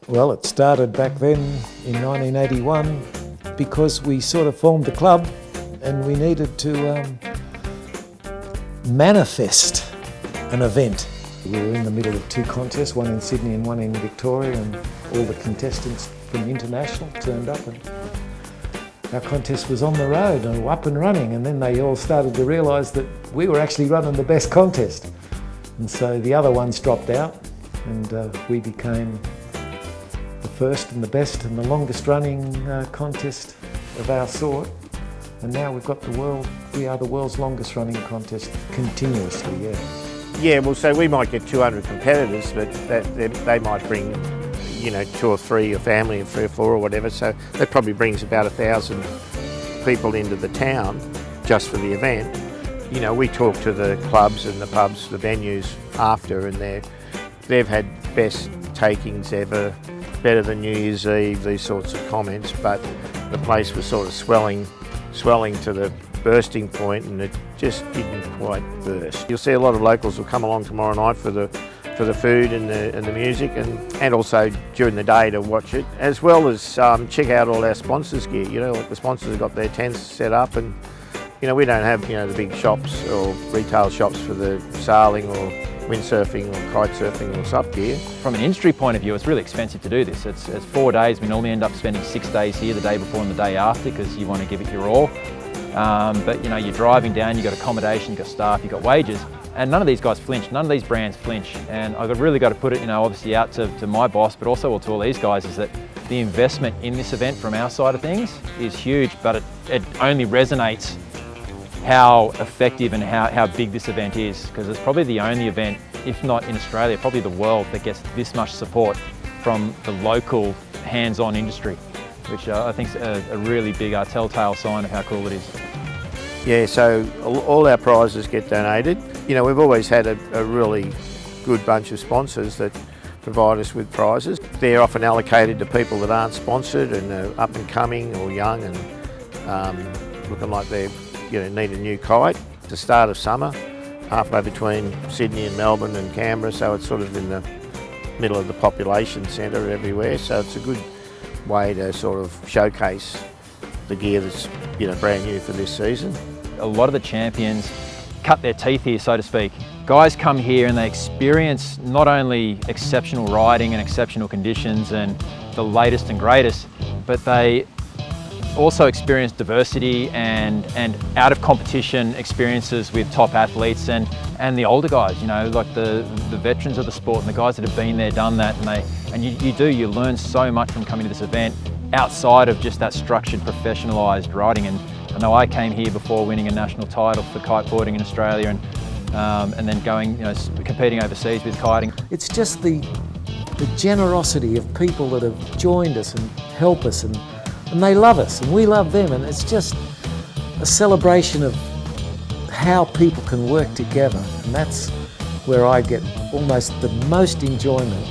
Well, it started back then in 1981 because we sort of formed the club and we needed to manifest an event. We were in the middle of two contests, one in Sydney and one in Victoria, and all the contestants from international turned up, and our contest was on the road and up and running, and then they all started to realise that we were actually running the best contest. And so the other ones dropped out, and we became the first and the best and the longest running contest of our sort. And now we've got we are the world's longest running contest continuously, yeah. Yeah, well, so we might get 200 competitors, but they might bring, 2 or 3, a family of 3 or 4 or whatever, so that probably brings about 1,000 people into the town just for the event. We talk to the clubs and the pubs, the venues after, and they've had best takings ever, better than New Year's Eve, these sorts of comments, but the place was sort of swelling to the bursting point, and it just didn't quite burst. You'll see a lot of locals will come along tomorrow night for the food and the music, and also during the day to watch it, as well as check out all our sponsors' gear. Like the sponsors have got their tents set up, and we don't have the big shops or retail shops for the sailing or windsurfing or kite surfing or SUP gear. From an industry point of view, it's really expensive to do this. It's 4 days. We normally end up spending 6 days here, the day before and the day after, because you want to give it your all. But you're driving down, you've got accommodation, you've got staff, you've got wages, and none of these guys flinch, none of these brands flinch. And I've really got to put it, obviously out to my boss, but also to all these guys, is that the investment in this event from our side of things is huge, but it only resonates how effective and how big this event is, because it's probably the only event, if not in Australia, probably the world, that gets this much support from the local hands-on industry, which I think is a really big telltale sign of how cool it is. Yeah, so all our prizes get donated. We've always had a really good bunch of sponsors that provide us with prizes. They're often allocated to people that aren't sponsored and are up and coming or young and looking like they need a new kite. It's the start of summer, halfway between Sydney and Melbourne and Canberra, so it's sort of in the middle of the population centre everywhere, so it's a good way to sort of showcase the gear that's brand new for this season. A lot of the champions cut their teeth here, so to speak. Guys come here and they experience not only exceptional riding and exceptional conditions and the latest and greatest, but they also experience diversity and out of competition experiences with top athletes and the older guys, like the veterans of the sport and the guys that have been there, done that, and you learn so much from coming to this event outside of just that structured, professionalised riding. And I know I came here before winning a national title for kiteboarding in Australia, and then going, competing overseas with kiting. It's just the generosity of people that have joined us and help us, and they love us and we love them, and it's just a celebration of how people can work together, and that's where I get almost the most enjoyment